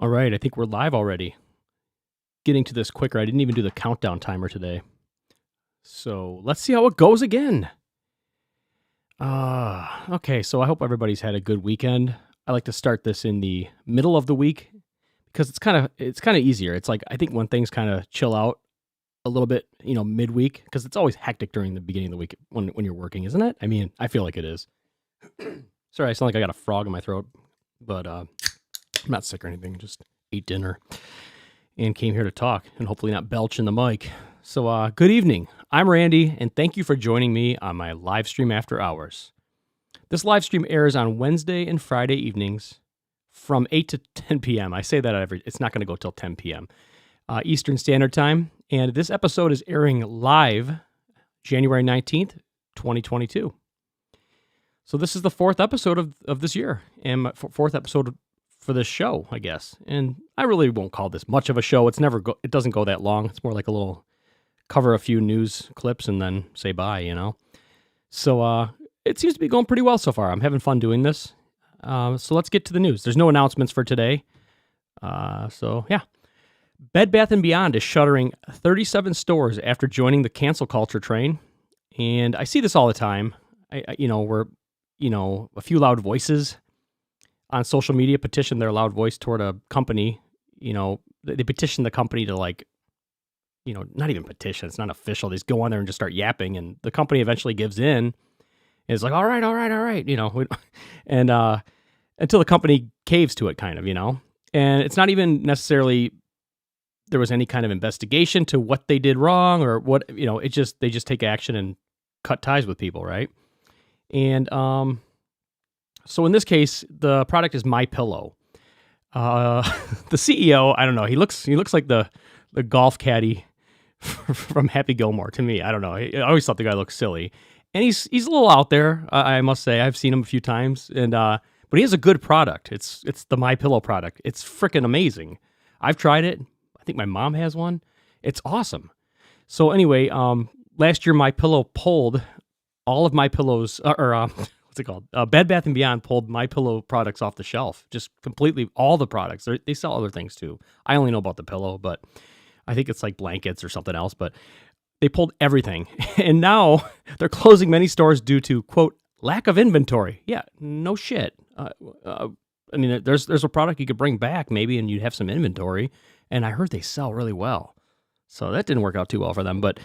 All right, I think we're live already. Getting to this quicker. I didn't even do the countdown timer today. So let's see how it goes again. Okay, so I hope everybody's had a good weekend. I like to start this in the middle of the week because it's kind of easier. It's like I think when things kind of chill out a little bit, midweek, because it's always hectic during the beginning of the week when you're working, isn't it? I mean, I feel like it is. Sorry, I sound like I got a frog in my throat, but I'm not sick or anything. Just ate dinner and came here to talk and hopefully not belch in the mic. So good evening. I'm Randy, and thank you for joining me on my live stream after hours. This live stream airs on Wednesday and Friday evenings from 8 to 10 p.m. I say that it's not going to go till 10 p.m. Eastern Standard Time, and this episode is airing live January 19th, 2022. So this is the fourth episode of this year, and my fourth episode for this show, I guess. And I really won't call this much of a show. It doesn't go that long. It's more like a little cover a few news clips and then say bye, So it seems to be going pretty well so far. I'm having fun doing this. So let's get to the news. There's no announcements for today. So yeah. Bed Bath and Beyond is shuttering 37 stores after joining the cancel culture train. And I see this all the time. A few loud voices on social media petition their loud voice toward a company. They petition the company to not even petition. It's not official. They just go on there and just start yapping, and the company eventually gives in. And it's like, all right, and until the company caves to it, kind of, and it's not even necessarily there was any kind of investigation to what they did wrong or what, they just take action and cut ties with people, right? And so in this case, the product is MyPillow. The CEO, I don't know, he looks like the golf caddy from Happy Gilmore to me. I don't know. I always thought the guy looked silly, and he's a little out there. I must say, I've seen him a few times, and but he has a good product. It's the MyPillow product. It's freaking amazing. I've tried it. I think my mom has one. It's awesome. So anyway, last year MyPillow pulled all of MyPillow's what's it called? Bed Bath and Beyond pulled MyPillow products off the shelf, just completely all the products. They sell other things too. I only know about the pillow, but I think it's like blankets or something else. But they pulled everything, and now they're closing many stores due to, quote, lack of inventory. Yeah, no shit. There's a product you could bring back maybe, and you'd have some inventory. And I heard they sell really well, so that didn't work out too well for them. But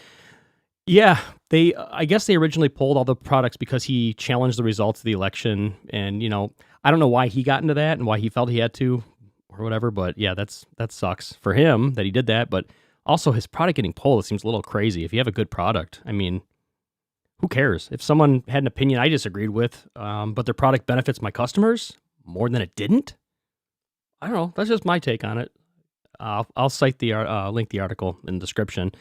yeah, I guess they originally pulled all the products because he challenged the results of the election. And, I don't know why he got into that and why he felt he had to or whatever. But yeah, that sucks for him that he did that. But also his product getting pulled, it seems a little crazy. If you have a good product, I mean, who cares? If someone had an opinion I disagreed with, but their product benefits my customers more than it didn't, I don't know. That's just my take on it. I'll cite the link the article in the description.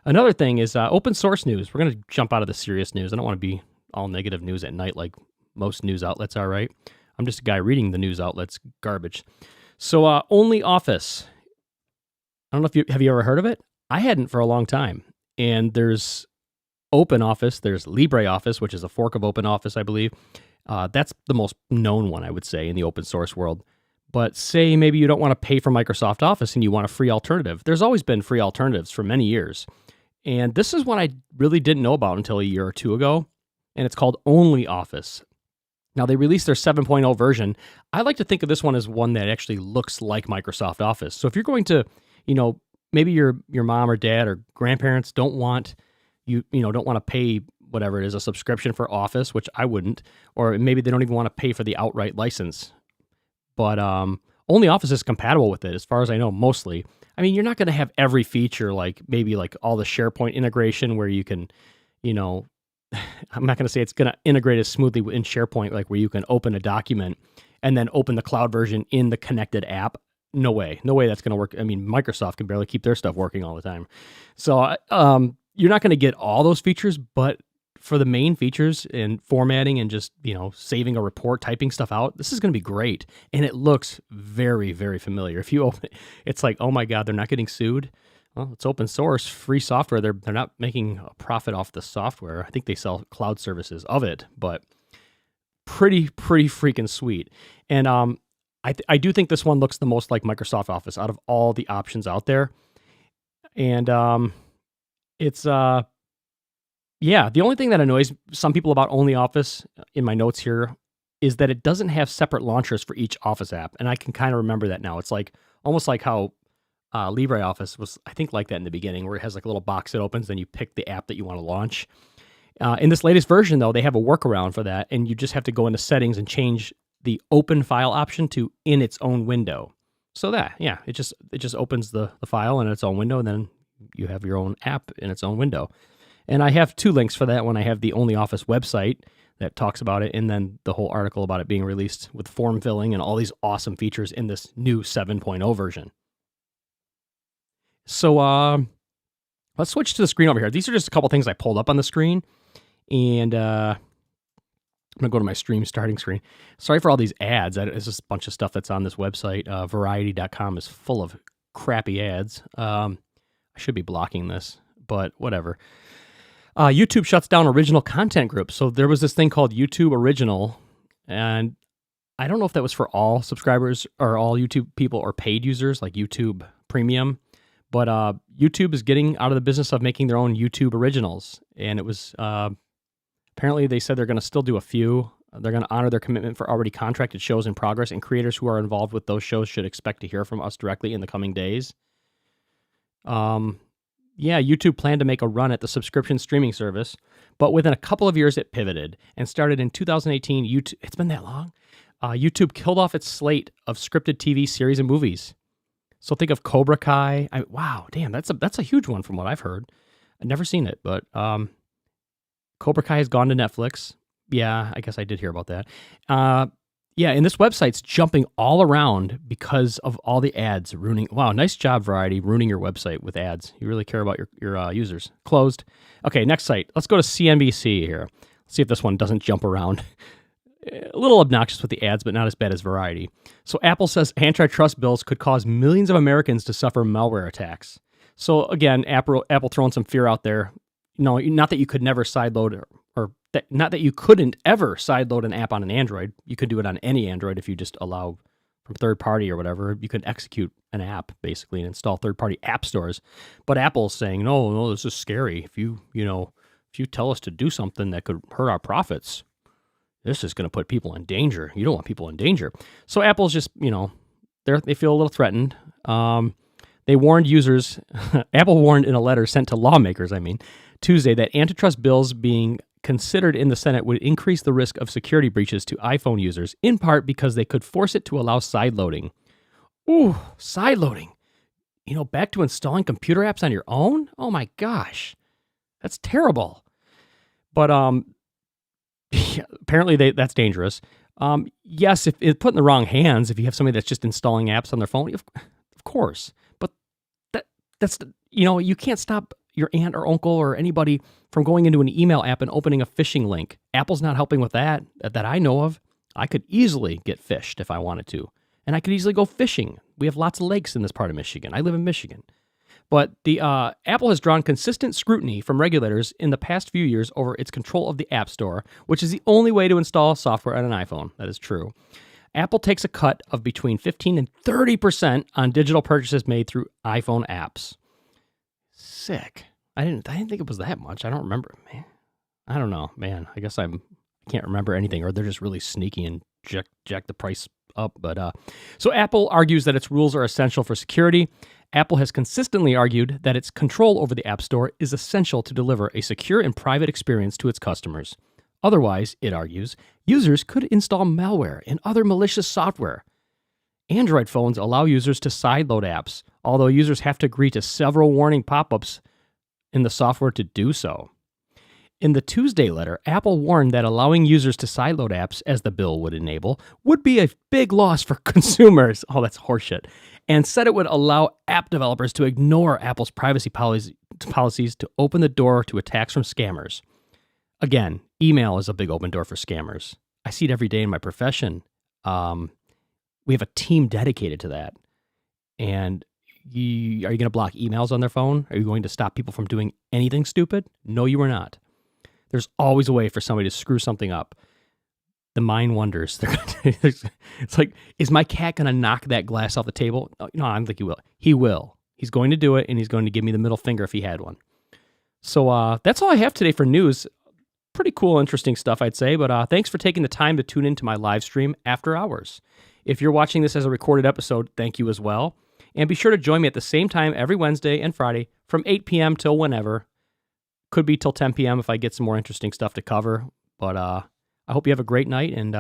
Another thing is open source news. We're going to jump out of the serious news. I don't want to be all negative news at night like most news outlets are, right? I'm just a guy reading the news outlets garbage. So OnlyOffice. I don't know if have you ever heard of it? I hadn't for a long time. And there's OpenOffice. There's LibreOffice, which is a fork of OpenOffice, I believe. That's the most known one, I would say, in the open source world. But say maybe you don't want to pay for Microsoft Office and you want a free alternative. There's always been free alternatives for many years. And this is one I really didn't know about until a year or two ago. And it's called OnlyOffice. Now, they released their 7.0 version. I like to think of this one as one that actually looks like Microsoft Office. So if you're going to, maybe your mom or dad or grandparents don't want don't want to pay whatever it is, a subscription for Office, which I wouldn't, or maybe they don't even want to pay for the outright license. But OnlyOffice is compatible with it, as far as I know, mostly. I mean, you're not going to have every feature, like maybe like all the SharePoint integration where you can, I'm not going to say it's going to integrate as smoothly in SharePoint, like where you can open a document and then open the cloud version in the connected app. No way that's going to work. I mean, Microsoft can barely keep their stuff working all the time. So you're not going to get all those features, but for the main features and formatting and just, saving a report, typing stuff out, this is going to be great. And it looks very, very familiar. If you open it, it's like, oh my God, they're not getting sued. Well, it's open source, free software. They're not making a profit off the software. I think they sell cloud services of it, but pretty freaking sweet. And I do think this one looks the most like Microsoft Office out of all the options out there. And it's yeah, the only thing that annoys some people about OnlyOffice in my notes here is that it doesn't have separate launchers for each Office app, and I can kind of remember that now. It's like almost like how LibreOffice was, I think, like that in the beginning, where it has like a little box that opens, then you pick the app that you want to launch. In this latest version, though, they have a workaround for that, and you just have to go into settings and change the open file option to in its own window. So it just opens the file in its own window, and then you have your own app in its own window. And I have 2 links for that one. I have the OnlyOffice website that talks about it, and then the whole article about it being released with form filling and all these awesome features in this new 7.0 version. So let's switch to the screen over here. These are just a couple things I pulled up on the screen, and I'm going to go to my stream starting screen. Sorry for all these ads. It's just a bunch of stuff that's on this website. Variety.com is full of crappy ads. I should be blocking this, but whatever. YouTube shuts down original content groups. So there was this thing called YouTube Original, and I don't know if that was for all subscribers or all YouTube people or paid users like YouTube Premium, but YouTube is getting out of the business of making their own YouTube Originals. And it was, apparently they said they're going to still do a few. They're going to honor their commitment for already contracted shows in progress, and creators who are involved with those shows should expect to hear from us directly in the coming days. Yeah, YouTube planned to make a run at the subscription streaming service, but within a couple of years it pivoted and started in 2018. YouTube, it's been that long. YouTube killed off its slate of scripted TV series and movies. So think of Cobra Kai. Wow, damn, that's a huge one from what I've heard. I've never seen it, but Cobra Kai has gone to Netflix. Yeah, I guess I did hear about that. Yeah, and this website's jumping all around because of all the ads ruining. Wow, nice job, Variety, ruining your website with ads. You really care about your users. Closed. Okay, next site. Let's go to CNBC here. Let's see if this one doesn't jump around. A little obnoxious with the ads, but not as bad as Variety. So Apple says antitrust bills could cause millions of Americans to suffer malware attacks. So again, Apple throwing some fear out there. No, not that you could never sideload or not that you couldn't ever sideload an app on an Android. You could do it on any Android if you just allow from third party or whatever. You could execute an app basically and install third party app stores. But Apple's saying, no, this is scary. If you tell us to do something that could hurt our profits, this is going to put people in danger. You don't want people in danger. So Apple's just, they feel a little threatened. They warned users, Apple warned in a letter sent to lawmakers, Tuesday, that antitrust bills being considered in the Senate would increase the risk of security breaches to iPhone users, in part because they could force it to allow sideloading. Ooh, sideloading. Back to installing computer apps on your own? Oh my gosh. That's terrible. But apparently that's dangerous. Yes, if it's put in the wrong hands, if you have somebody that's just installing apps on their phone, of course. But that's you can't stop your aunt or uncle or anybody from going into an email app and opening a phishing link. Apple's not helping with that I know of. I could easily get phished if I wanted to. And I could easily go fishing. We have lots of lakes in this part of Michigan. I live in Michigan. But the Apple has drawn consistent scrutiny from regulators in the past few years over its control of the App Store, which is the only way to install software on an iPhone. That is true. Apple takes a cut of between 15 and 30% on digital purchases made through iPhone apps. Sick. I didn't think it was that much. I don't remember, man. I don't know, man. I guess I can't remember anything, or they're just really sneaky and jack the price up. But so Apple argues that its rules are essential for security. Apple has consistently argued that its control over the App Store is essential to deliver a secure and private experience to its customers. Otherwise, it argues, users could install malware and other malicious software. Android phones allow users to sideload apps, although users have to agree to several warning pop-ups in the software to do so. In the Tuesday letter, Apple warned that allowing users to sideload apps, as the bill would enable, would be a big loss for consumers. Oh, that's horseshit. And said it would allow app developers to ignore Apple's privacy policies to open the door to attacks from scammers. Again, email is a big open door for scammers. I see it every day in my profession. We have a team dedicated to that. And are you going to block emails on their phone? Are you going to stop people from doing anything stupid? No, you are not. There's always a way for somebody to screw something up. The mind wonders. It's like, is my cat going to knock that glass off the table? No, I don't think he will. He will. He's going to do it, and he's going to give me the middle finger if he had one. So that's all I have today for news. Pretty cool, interesting stuff, I'd say. But thanks for taking the time to tune into my live stream after hours. If you're watching this as a recorded episode, thank you as well. And be sure to join me at the same time every Wednesday and Friday from 8 p.m. till whenever. Could be till 10 p.m. if I get some more interesting stuff to cover. But I hope you have a great night, and